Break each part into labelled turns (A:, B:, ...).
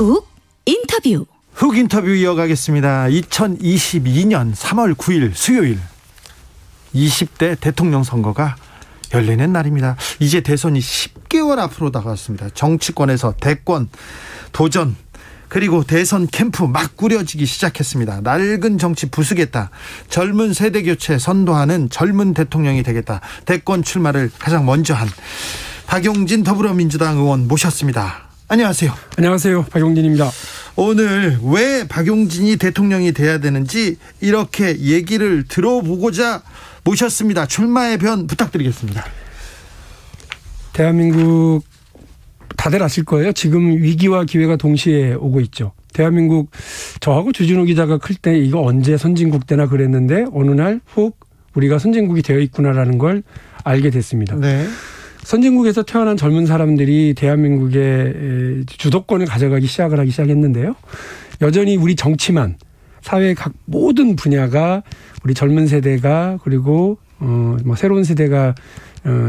A: 훅 인터뷰.
B: 훅 인터뷰 이어가겠습니다. 2022년 3월 9일 수요일 20대 대통령 선거가 열리는 날입니다. 이제 대선이 10개월 앞으로 다가왔습니다. 정치권에서 대권 도전 그리고 대선 캠프 막 꾸려지기 시작했습니다. 낡은 정치 부수겠다. 젊은 세대 교체 선도하는 젊은 대통령이 되겠다. 대권 출마를 가장 먼저 한 박용진 더불어민주당 의원 모셨습니다. 안녕하세요.
C: 안녕하세요. 박용진입니다.
B: 오늘 왜 박용진이 대통령이 돼야 되는지 이렇게 얘기를 들어보고자 모셨습니다. 출마의 변 부탁드리겠습니다.
C: 대한민국 다들 아실 거예요. 지금 위기와 기회가 동시에 오고 있죠. 대한민국 저하고 주진우 기자가 클 때 이거 언제 선진국 되나 그랬는데 어느 날 훅 우리가 선진국이 되어 있구나라는 걸 알게 됐습니다.
B: 네.
C: 선진국에서 태어난 젊은 사람들이 대한민국의 주도권을 가져가기 하기 시작했는데요. 여전히 우리 정치만 사회의 각 모든 분야가 우리 젊은 세대가 그리고 새로운 세대가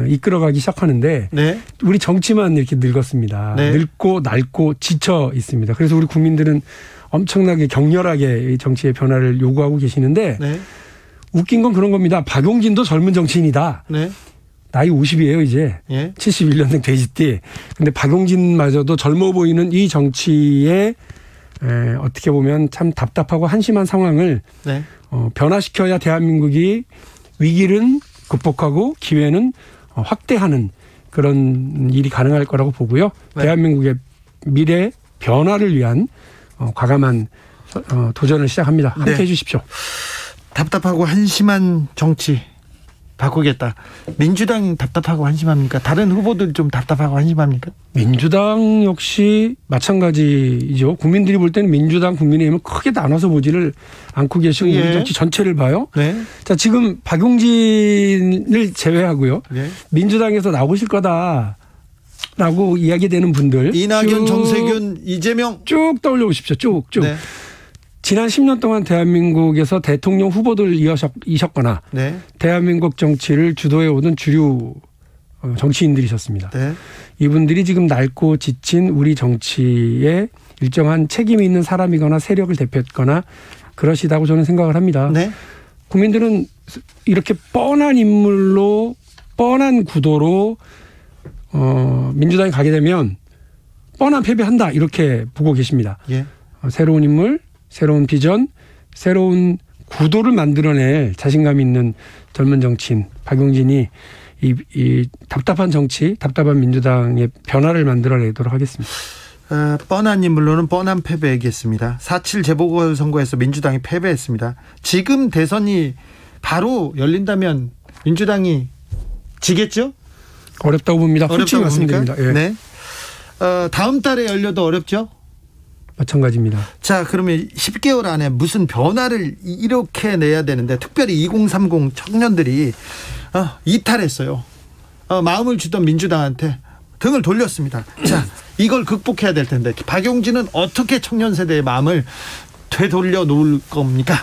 C: 이끌어가기 시작하는데
B: 네.
C: 우리 정치만 이렇게 늙었습니다.
B: 네.
C: 늙고 낡고 지쳐 있습니다. 그래서 우리 국민들은 엄청나게 격렬하게 이 정치의 변화를 요구하고 계시는데
B: 네.
C: 웃긴 건 그런 겁니다. 박용진도 젊은 정치인이다.
B: 네.
C: 나이 50이에요 이제.
B: 예.
C: 71년생 돼지띠. 근데 박용진마저도 젊어 보이는 이 정치에 어떻게 보면 참 답답하고 한심한 상황을
B: 네.
C: 변화시켜야 대한민국이 위기는 극복하고 기회는 확대하는 그런 일이 가능할 거라고 보고요.
B: 네.
C: 대한민국의 미래 변화를 위한 과감한 도전을 시작합니다. 함께
B: 네.
C: 해 주십시오.
B: 답답하고 한심한 정치 바꾸겠다. 민주당 답답하고 한심합니까? 다른 후보들 좀 답답하고 한심합니까?
C: 민주당 역시 마찬가지죠. 국민들이 볼 때는 민주당, 국민의힘은 크게 나눠서 보지를 않고 계시고 우리 정치 전체를 봐요.
B: 네.
C: 자, 지금 박용진을 제외하고요.
B: 네.
C: 민주당에서 나오실 거다라고 이야기되는 분들.
B: 이낙연, 정세균, 이재명.
C: 쭉 떠올려 보십시오. 쭉.
B: 네.
C: 지난 10년 동안 대한민국에서 대통령 후보들 이셨거나
B: 네.
C: 대한민국 정치를 주도해 오던 주류 정치인들이셨습니다.
B: 네.
C: 이분들이 지금 낡고 지친 우리 정치에 일정한 책임이 있는 사람이거나 세력을 대표했거나 그러시다고 저는 생각을 합니다.
B: 네.
C: 국민들은 이렇게 뻔한 인물로 뻔한 구도로 민주당이 가게 되면 뻔한 패배한다 이렇게 보고 계십니다.
B: 예.
C: 새로운 인물, 새로운 비전, 새로운 구도를 만들어낼 자신감 있는 젊은 정치인 박용진이 이 답답한 정치, 답답한 민주당의 변화를 만들어내도록 하겠습니다.
B: 뻔한 인물로는 뻔한 패배이겠습니다. 4.7 재보궐선거에서 민주당이 패배했습니다. 지금 대선이 바로 열린다면 민주당이 지겠죠?
C: 어렵다고 봅니다. 솔직히
B: 어렵다고
C: 말씀드립니다. 예.
B: 네. 다음 달에 열려도 어렵죠?
C: 마찬가지입니다.
B: 자, 그러면 10개월 안에 무슨 변화를 이렇게 내야 되는데 특별히 2030 청년들이 이탈했어요. 마음을 주던 민주당한테 등을 돌렸습니다. 자, 이걸 극복해야 될 텐데 박용진은 어떻게 청년 세대의 마음을 되돌려 놓을 겁니까?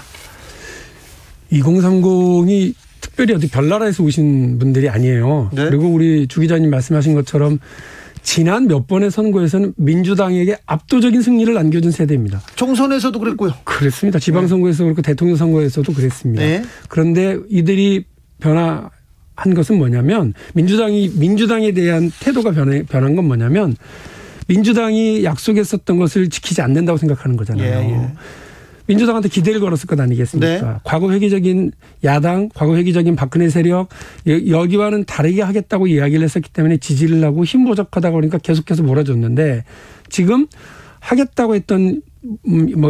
C: 2030이 특별히 어디 별나라에서 오신 분들이 아니에요.
B: 네?
C: 그리고 우리 주 기자님 말씀하신 것처럼 지난 몇 번의 선거에서는 민주당에게 압도적인 승리를 안겨준 세대입니다.
B: 총선에서도 그랬고요.
C: 그렇습니다. 지방선거에서 그렇고 대통령 선거에서도 그랬습니다.
B: 네.
C: 그런데 이들이 변화한 것은 뭐냐면 민주당에 대한 태도가 변한 건 뭐냐면 민주당이 약속했었던 것을 지키지 않는다고 생각하는 거잖아요.
B: 예.
C: 민주당한테 기대를 걸었을 것 아니겠습니까?
B: 네.
C: 과거 획기적인 야당, 과거 획기적인 박근혜 세력 여기와는 다르게 하겠다고 이야기를 했었기 때문에 지지를 하고 힘부족하다고 그러니까 계속해서 몰아줬는데 지금 하겠다고 했던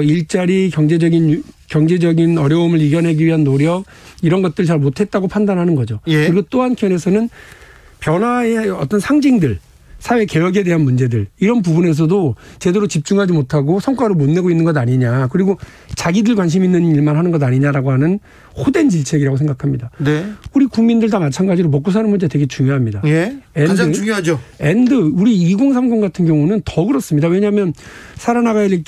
C: 일자리 경제적인 어려움을 이겨내기 위한 노력 이런 것들 잘 못했다고 판단하는 거죠.
B: 예.
C: 그리고 또 한편에서는 변화의 어떤 상징들 사회 개혁에 대한 문제들 이런 부분에서도 제대로 집중하지 못하고 성과를 못 내고 있는 것 아니냐. 그리고 자기들 관심 있는 일만 하는 것 아니냐라고 하는 호된 질책이라고 생각합니다.
B: 네.
C: 우리 국민들 다 마찬가지로 먹고 사는 문제 되게 중요합니다.
B: 예. 가장 중요하죠.
C: 우리 2030 같은 경우는 더 그렇습니다. 왜냐하면 살아나가야 될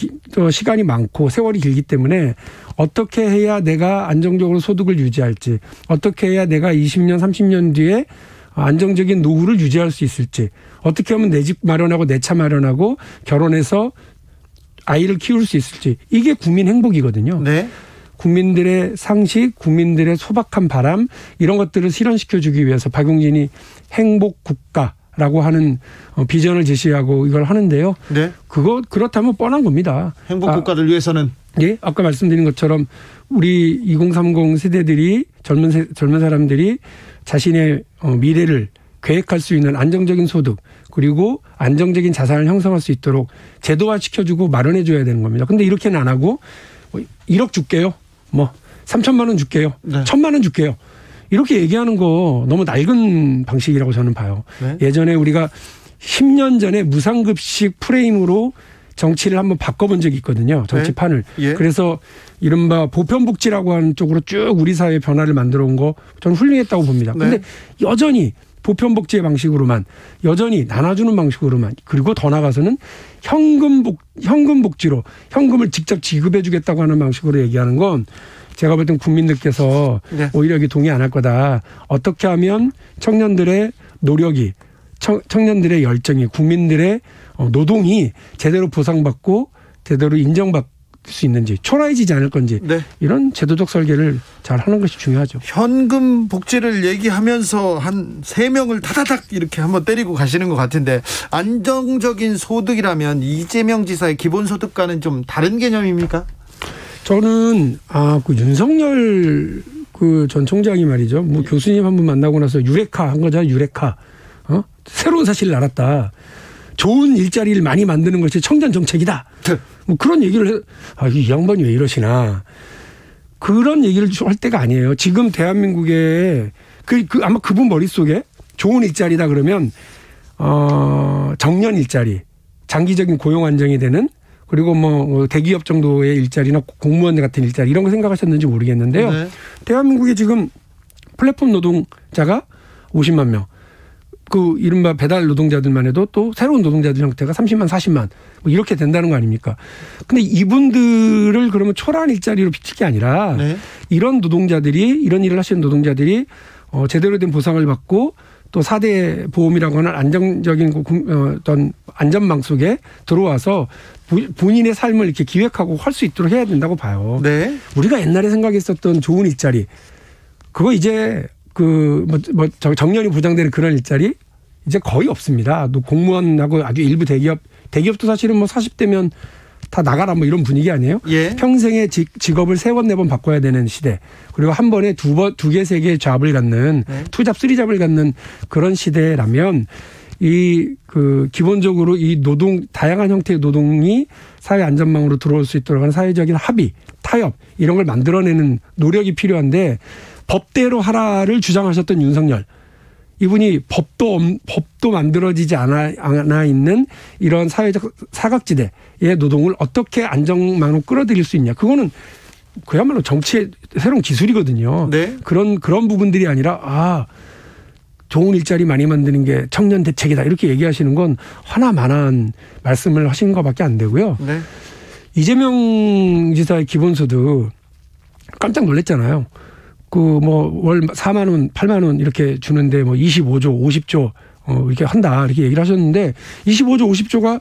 C: 시간이 많고 세월이 길기 때문에 어떻게 해야 내가 안정적으로 소득을 유지할지 어떻게 해야 내가 20년 30년 뒤에 안정적인 노후를 유지할 수 있을지 어떻게 하면 내 집 마련하고 내 차 마련하고 결혼해서 아이를 키울 수 있을지 이게 국민 행복이거든요.
B: 네.
C: 국민들의 상식, 국민들의 소박한 바람 이런 것들을 실현시켜주기 위해서 박용진이 행복국가라고 하는 비전을 제시하고 이걸 하는데요.
B: 네.
C: 그렇다면 뻔한 겁니다.
B: 행복국가를 위해서는.
C: 예, 아까 말씀드린 것처럼 우리 2030 세대들이 젊은 사람들이 자신의 미래를 계획할 수 있는 안정적인 소득 그리고 안정적인 자산을 형성할 수 있도록 제도화시켜주고 마련해줘야 되는 겁니다. 근데 이렇게는 안 하고 1억 줄게요. 3천만 원 줄게요.
B: 네.
C: 1,000만 원 줄게요. 이렇게 얘기하는 거 너무 낡은 방식이라고 저는 봐요.
B: 네.
C: 예전에 우리가 10년 전에 무상급식 프레임으로 정치를 한번 바꿔본 적이 있거든요. 정치판을.
B: 네. 예.
C: 그래서 이른바 보편복지라고 하는 쪽으로 쭉 우리 사회 변화를 만들어 온 거 저는 훌륭했다고 봅니다. 그런데
B: 네.
C: 여전히 보편복지의 방식으로만 여전히 나눠주는 방식으로만 그리고 더 나아가서는 현금복지로 현금을 직접 지급해 주겠다고 하는 방식으로 얘기하는 건 제가 볼 땐 국민들께서
B: 네.
C: 오히려 여기 동의 안 할 거다. 어떻게 하면 청년들의 노력이 청년들의 열정이 국민들의 노동이 제대로 보상받고 제대로 인정받을 수 있는지 초라해지지 않을 건지
B: 네.
C: 이런 제도적 설계를 잘 하는 것이 중요하죠.
B: 현금 복지를 얘기하면서 한 3명을 타다닥 이렇게 한번 때리고 가시는 것 같은데 안정적인 소득이라면 이재명 지사의 기본소득과는 좀 다른 개념입니까?
C: 저는 그 윤석열 그 전 총장이 말이죠. 뭐 교수님 한 분 만나고 나서 유레카 한 거잖아요. 유레카. 새로운 사실을 알았다. 좋은 일자리를 많이 만드는 것이 청년 정책이다. 뭐 그런 얘기를 이 양반이 왜 이러시나. 그런 얘기를 할 때가 아니에요. 지금 대한민국에 아마 그분 머릿속에 좋은 일자리다 그러면 정년 일자리, 장기적인 고용 안정이 되는 그리고 뭐 대기업 정도의 일자리나 공무원 같은 일자리 이런 거 생각하셨는지 모르겠는데요. 네. 대한민국에 지금 플랫폼 노동자가 50만 명. 그 이른바 배달 노동자들만 해도 또 새로운 노동자들 형태가 30만 40만 뭐 이렇게 된다는 거 아닙니까? 근데 이분들을 그러면 초라한 일자리로 비칠 게 아니라 네. 이런 노동자들이 이런 일을 하시는 노동자들이 제대로 된 보상을 받고 또 4대 보험이라고 하는 안정적인 어떤 안전망 속에 들어와서 본인의 삶을 이렇게 기획하고 할 수 있도록 해야 된다고 봐요. 네. 우리가 옛날에 생각했었던 좋은 일자리 그거 이제 정년이 보장되는 그런 일자리 이제 거의 없습니다. 공무원하고 아주 일부 대기업도 사실은 뭐 40대면 다 나가라 뭐 이런 분위기 아니에요? 예. 평생의 직업을 3번 4번 바꿔야 되는 시대. 그리고 한 번에 2개 3개의 잡을 갖는 투잡 3잡을 갖는 그런 시대라면 기본적으로 이 다양한 형태의 노동이 사회 안전망으로 들어올 수 있도록 하는 사회적인 합의, 타협 이런 걸 만들어내는 노력이 필요한데 법대로 하라를 주장하셨던 윤석열. 이분이 법도 만들어지지 않아 있는 이런 사회적 사각지대의 노동을 어떻게 안정망으로 끌어들일 수 있냐. 그거는 그야말로 정치의 새로운 기술이거든요. 네. 그런 부분들이 아니라 좋은 일자리 많이 만드는 게 청년 대책이다. 이렇게 얘기하시는 건 하나만한 말씀을 하시는 것밖에 안 되고요. 네. 이재명 지사의 기본소득 깜짝 놀랐잖아요. 월 4만 원, 8만 원 이렇게 주는데 25조, 50조 이렇게 한다 이렇게 얘기를 하셨는데 25조, 50조가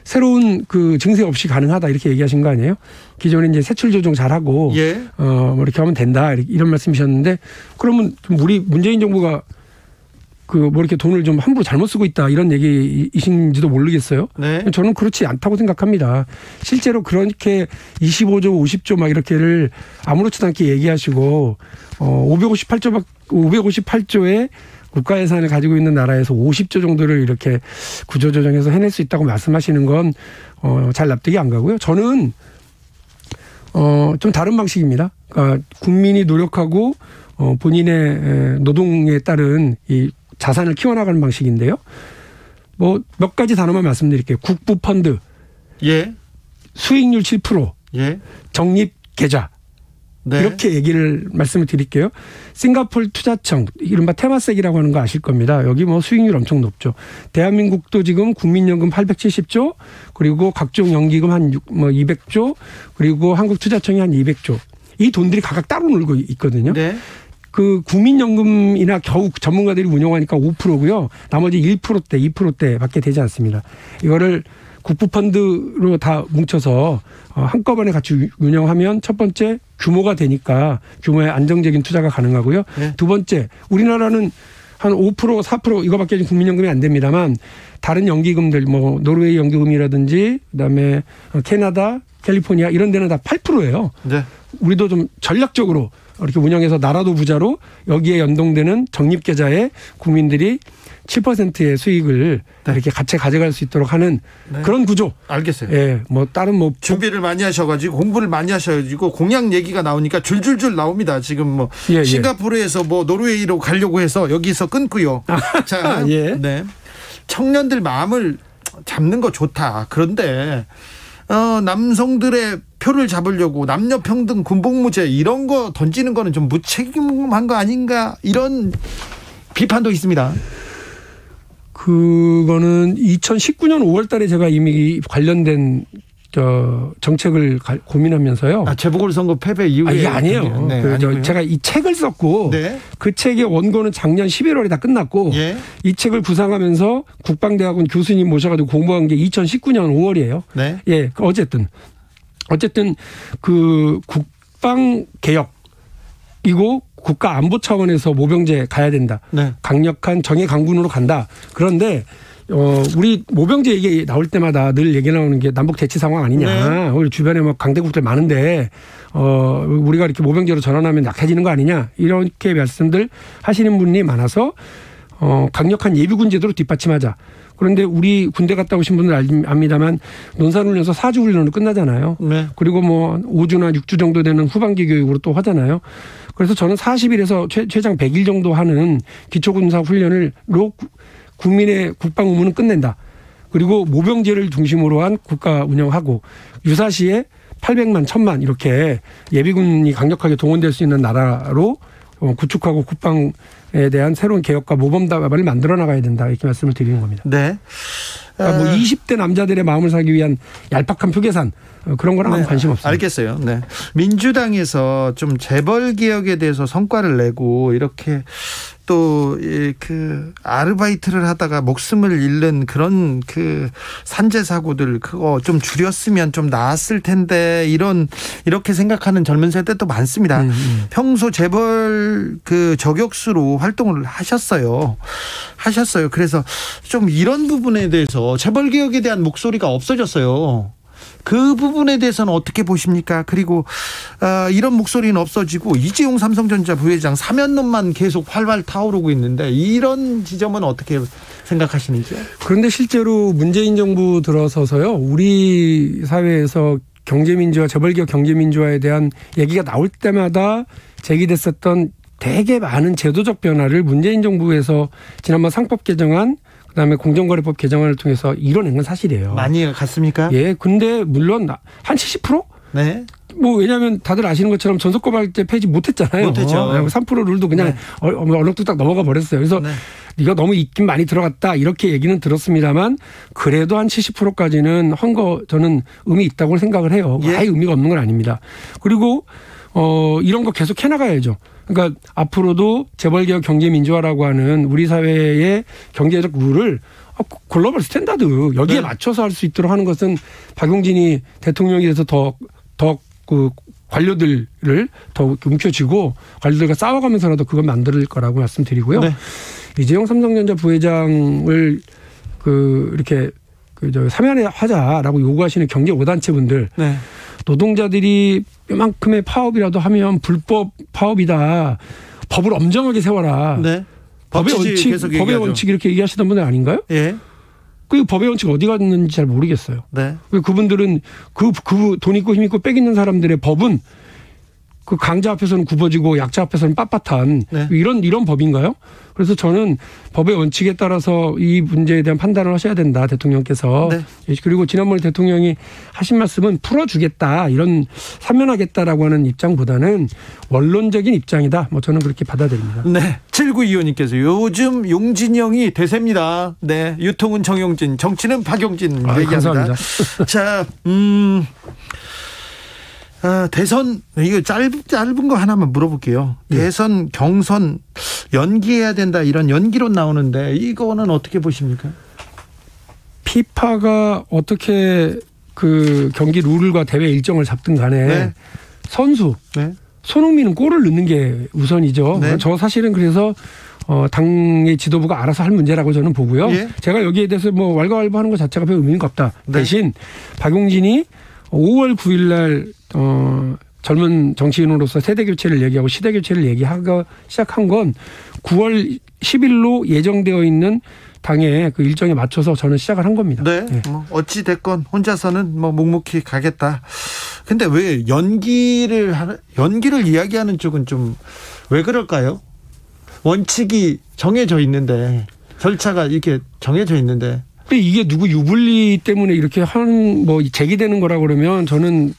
C: 새로운 증세 없이 가능하다 이렇게 얘기하신 거 아니에요? 기존에 이제 세출 조정 잘하고 예. 이렇게 하면 된다 이런 말씀이셨는데 그러면 우리 문재인 정부가 이렇게 돈을 좀 함부로 잘못 쓰고 있다 이런 얘기이신지도 모르겠어요. 네. 저는 그렇지 않다고 생각합니다. 실제로 그렇게 25조, 50조 막 이렇게를 아무렇지도 않게 얘기하시고 558조의 국가 예산을 가지고 있는 나라에서 50조 정도를 이렇게 구조조정해서 해낼 수 있다고 말씀하시는 건 잘 납득이 안 가고요. 저는 좀 다른 방식입니다. 그러니까 국민이 노력하고 본인의 노동에 따른 이 자산을 키워나가는 방식인데요. 몇 가지 단어만 말씀드릴게요. 국부펀드, 예. 수익률 7%, 예. 적립계좌. 네. 이렇게 말씀을 드릴게요. 싱가포르 투자청, 이른바 테마섹이라고 하는 거 아실 겁니다. 여기 수익률 엄청 높죠. 대한민국도 지금 국민연금 870조, 그리고 각종 연기금 한 200조, 그리고 한국투자청이 한 200조. 이 돈들이 각각 따로 놀고 있거든요. 네. 국민연금이나 겨우 전문가들이 운영하니까 5%고요. 나머지 1%대, 2%대 밖에 되지 않습니다. 이거를 국부펀드로 다 뭉쳐서 한꺼번에 같이 운영하면 첫 번째 규모가 되니까 규모의 안정적인 투자가 가능하고요. 네. 두 번째 우리나라는 한 5% 4% 이거밖에 국민연금이 안 됩니다만 다른 연기금들 뭐 노르웨이 연기금이라든지 그다음에 캐나다, 캘리포니아 이런 데는 다 8%예요. 네. 우리도 좀 전략적으로 이렇게 운영해서 나라도 부자로 여기에 연동되는 적립계좌에 국민들이 7%의 수익을 네. 이렇게 같이 가져갈 수 있도록 하는 네. 그런 구조.
B: 알겠어요.
C: 예, 뭐 다른 뭐
B: 준비를 많이 하셔가지고 공부를 많이 하셔가지고 공약 얘기가 나오니까 줄줄줄 나옵니다. 지금 뭐 예, 싱가포르에서 뭐 노르웨이로 가려고 해서 여기서 끊고요. 자, 예. 네. 청년들 마음을 잡는 거 좋다. 그런데 남성들의 표를 잡으려고 남녀평등 군복무제 이런 거 던지는 거는 좀 무책임한 거 아닌가 이런 비판도 있습니다.
C: 그거는 2019년 5월 달에 제가 이미 관련된 정책을 고민하면서요.
B: 재보궐선거 패배 이후에.
C: 이게 아니에요. 네, 제가 이 책을 썼고 네. 그 책의 원고는 작년 11월에 다 끝났고 예. 이 책을 구상하면서 국방대학원 교수님 모셔가지고 공부한 게 2019년 5월이에요. 네. 예, 어쨌든 그 국방개혁이고 국가안보 차원에서 모병제 가야 된다. 네. 강력한 정예 강군으로 간다. 그런데 우리 모병제 얘기 나올 때마다 늘 얘기 나오는 게 남북 대치 상황 아니냐. 네. 우리 주변에 뭐 강대국들 많은데 우리가 이렇게 모병제로 전환하면 약해지는 거 아니냐. 이렇게 말씀들 하시는 분이 많아서 강력한 예비군 제도로 뒷받침하자. 그런데 우리 군대 갔다 오신 분들 압니다만 논산훈련소 4주 훈련으로 끝나잖아요. 네. 그리고 뭐 5주나 6주 정도 되는 후반기 교육으로 또 하잖아요. 그래서 저는 40일에서 최장 100일 정도 하는 기초군사 훈련으로 국민의 국방 의무는 끝낸다. 그리고 모병제를 중심으로 한 국가 운영하고 유사시에 800만, 1000만 이렇게 예비군이 강력하게 동원될 수 있는 나라로 구축하고 국방에 대한 새로운 개혁과 모범답을 만들어 나가야 된다. 이렇게 말씀을 드리는 겁니다.
B: 네.
C: 그러니까 뭐 20대 남자들의 마음을 사기 위한 얄팍한 표계산 그런 거랑 아무 관심 없습니다.
B: 알겠어요. 네. 민주당에서 좀 재벌 개혁에 대해서 성과를 내고 이렇게 또 그 아르바이트를 하다가 목숨을 잃는 그런 그 산재 사고들 그거 좀 줄였으면 좀 나았을 텐데 이렇게 생각하는 젊은 세대도 많습니다. 평소 재벌 그 저격수로 활동을 하셨어요. 그래서 좀 이런 부분에 대해서 재벌 개혁에 대한 목소리가 없어졌어요. 그 부분에 대해서는 어떻게 보십니까? 그리고 이런 목소리는 없어지고 이재용 삼성전자 부회장 사면론만 계속 활활 타오르고 있는데 이런 지점은 어떻게 생각하시는지요?
C: 그런데 실제로 문재인 정부 들어서서요. 우리 사회에서 경제민주화, 재벌개혁 경제민주화에 대한 얘기가 나올 때마다 제기됐었던 되게 많은 제도적 변화를 문재인 정부에서 지난번 상법 개정안 그다음에 공정거래법 개정안을 통해서 이뤄낸 건 사실이에요.
B: 많이 갔습니까? 예.
C: 근데 물론 한 70%? 네. 뭐 왜냐하면 다들 아시는 것처럼 전속고발제 폐지 못했잖아요.
B: 못했죠.
C: 3% 룰도 그냥 네. 얼렁뚱땅 넘어가 버렸어요. 그래서 네. 이거 너무 있긴 많이 들어갔다 이렇게 얘기는 들었습니다만 그래도 한 70%까지는 한 거 저는 의미 있다고 생각을 해요. 예. 아예 의미가 없는 건 아닙니다. 그리고 이런 거 계속 해나가야죠. 그러니까 앞으로도 재벌개혁 경제민주화라고 하는 우리 사회의 경제적 룰을 글로벌 스탠다드 여기에 네. 맞춰서 할 수 있도록 하는 것은 박용진이 대통령이 돼서 더 그 관료들을 더 뭉쳐쥐고 관료들과 싸워가면서라도 그걸 만들 거라고 말씀드리고요. 네. 이재용 삼성전자 부회장을 이렇게 사면하자라고 요구하시는 경제 5단체분들 네. 노동자들이 이만큼의 파업이라도 하면 불법 파업이다. 법을 엄정하게 세워라. 네. 법의 원칙 이렇게 얘기하시던 분들 아닌가요? 예. 그 법의 원칙 어디 갔는지 잘 모르겠어요. 네. 그분들은 그 돈 있고 힘 있고 빽 있는 사람들의 법은 그 강자 앞에서는 굽어지고 약자 앞에서는 빳빳한 네. 이런 법인가요? 그래서 저는 법의 원칙에 따라서 이 문제에 대한 판단을 하셔야 된다 대통령께서. 네. 그리고 지난번에 대통령이 하신 말씀은 풀어주겠다 이런 사면하겠다라고 하는 입장보다는 원론적인 입장이다. 뭐 저는 그렇게 받아들입니다.
B: 네. 7925님께서 요즘 용진형이 대세입니다. 네. 유통은 정용진, 정치는 박용진 얘기합니다.
C: 감사합니다.
B: 자, 대선 이거 짧은 거 하나만 물어볼게요. 대선 경선 연기해야 된다 이런 연기론 나오는데 이거는 어떻게 보십니까?
C: 피파가 어떻게 그 경기 룰과 대회 일정을 잡든 간에
B: 네.
C: 선수
B: 네.
C: 손흥민은 골을 넣는 게 우선이죠.
B: 네.
C: 저 사실은 그래서 당의 지도부가 알아서 할 문제라고 저는 보고요.
B: 예.
C: 제가 여기에 대해서 뭐 왈가왈부하는 것 자체가 별 의미가 없다.
B: 네.
C: 대신 박용진이 5월 9일 날 젊은 정치인으로서 세대 교체를 얘기하고 시대 교체를 얘기하고 시작한 건 9월 10일로 예정되어 있는 당의 그 일정에 맞춰서 저는 시작을 한 겁니다.
B: 네.
C: 네.
B: 뭐 어찌 됐건 혼자서는 뭐 묵묵히 가겠다. 근데 왜 연기를 이야기하는 쪽은 좀 왜 그럴까요? 원칙이 정해져 있는데, 절차가 이렇게 정해져 있는데.
C: 근데 이게 누구 유불리 때문에 이렇게 뭐 제기되는 거라 그러면 저는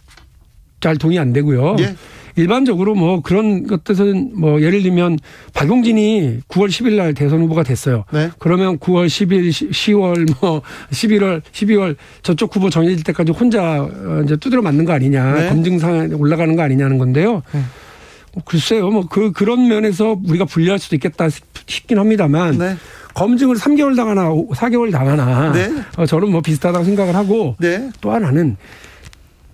C: 잘 동의 안 되고요.
B: 예.
C: 일반적으로 뭐 그런 것들은 뭐 예를 들면 박용진이 9월 10일 날 대선 후보가 됐어요.
B: 네.
C: 그러면 9월 10일, 10월, 뭐 11월, 12월 저쪽 후보 정해질 때까지 혼자 이제 두드려 맞는 거 아니냐.
B: 네.
C: 검증상에 올라가는 거 아니냐는 건데요.
B: 네.
C: 글쎄요. 뭐 그런 면에서 우리가 불리할 수도 있겠다 싶긴 합니다만.
B: 네.
C: 검증을 3개월 당하나 4개월 당하나.
B: 네.
C: 저는 뭐 비슷하다고 생각을 하고.
B: 네.
C: 또 하나는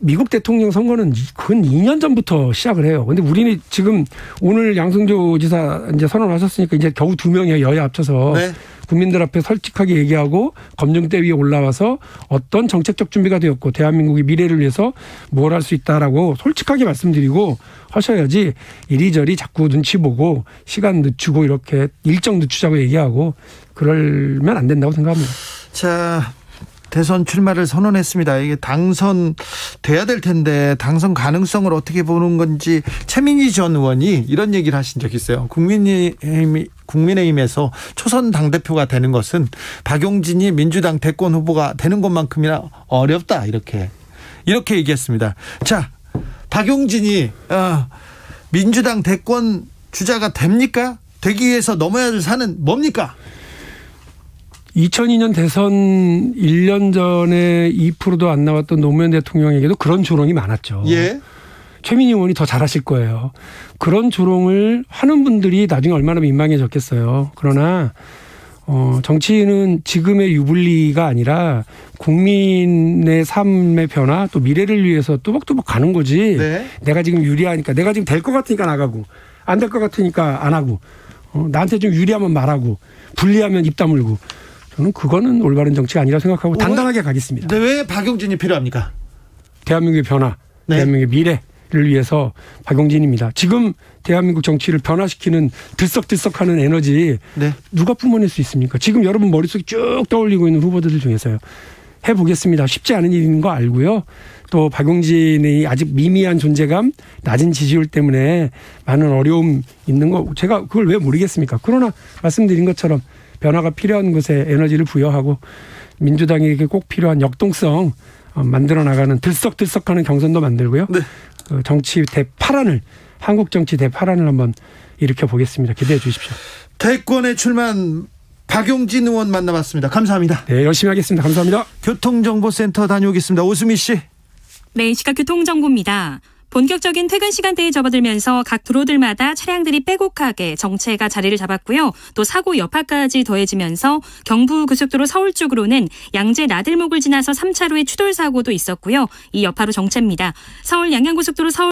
C: 미국 대통령 선거는 근 2년 전부터 시작을 해요. 근데 우리는 지금 오늘 양승조 지사 이제 선언하셨으니까 이제 겨우 2명이에요. 여야 합쳐서.
B: 네.
C: 국민들 앞에 솔직하게 얘기하고 검증대 위에 올라와서 어떤 정책적 준비가 되었고 대한민국의 미래를 위해서 뭘 할 수 있다라고 솔직하게 말씀드리고 하셔야지 이리저리 자꾸 눈치 보고 시간 늦추고 이렇게 일정 늦추자고 얘기하고 그러면 안 된다고 생각합니다.
B: 자, 대선 출마를 선언했습니다. 이게 당선돼야 될 텐데 당선 가능성을 어떻게 보는 건지 최민희 전 의원이 이런 얘기를 하신 적이 있어요. 국민의힘에서 초선 당대표가 되는 것은 박용진이 민주당 대권 후보가 되는 것만큼이나 어렵다. 이렇게 얘기했습니다. 자, 박용진이 민주당 대권 주자가 됩니까? 되기 위해서 넘어야 할 산은 뭡니까?
C: 2002년 대선 1년 전에 2%도 안 나왔던 노무현 대통령에게도 그런 조롱이 많았죠.
B: 예.
C: 최민희 의원이 더 잘하실 거예요. 그런 조롱을 하는 분들이 나중에 얼마나 민망해졌겠어요. 그러나 정치인은 지금의 유불리가 아니라 국민의 삶의 변화 또 미래를 위해서 또박또박 가는 거지.
B: 네.
C: 내가 지금 유리하니까 내가 지금 될 것 같으니까 나가고 안 될 것 같으니까 안 하고 나한테 좀 유리하면 말하고 불리하면 입 다물고 저는 그거는 올바른 정치가 아니라 생각하고 당당하게 가겠습니다.
B: 근데 왜 박용진이 필요합니까?
C: 대한민국의 변화,
B: 네.
C: 대한민국의 미래를 위해서 박용진입니다. 지금 대한민국 정치를 변화시키는 들썩들썩하는 에너지
B: 네.
C: 누가 뿜어낼 수 있습니까? 지금 여러분 머릿속에 쭉 떠올리고 있는 후보들 중에서요. 해보겠습니다. 쉽지 않은 일인 거 알고요. 또 박용진의 아직 미미한 존재감, 낮은 지지율 때문에 많은 어려움 있는 거 제가 그걸 왜 모르겠습니까? 그러나 말씀드린 것처럼 변화가 필요한 것에 에너지를 부여하고 민주당에게 꼭 필요한 역동성 만들어 나가는 들썩들썩하는 경선도 만들고요.
B: 네.
C: 정치 대파란을 한국 정치 대파란을 한번 일으켜 보겠습니다. 기대해 주십시오.
B: 대권에 출마한 박용진 의원 만나봤습니다. 감사합니다.
C: 네, 열심히 하겠습니다. 감사합니다.
B: 교통정보센터 다녀오겠습니다. 오수미 씨.
A: 네, 시각 교통정보입니다. 본격적인 퇴근 시간대에 접어들면서 각 도로들마다 차량들이 빼곡하게 정체가 자리를 잡았고요. 또 사고 여파까지 더해지면서 경부고속도로 서울 쪽으로는 양재 나들목을 지나서 3차로에 추돌 사고도 있었고요. 이 여파로 정체입니다. 서울 양양고속도로 서울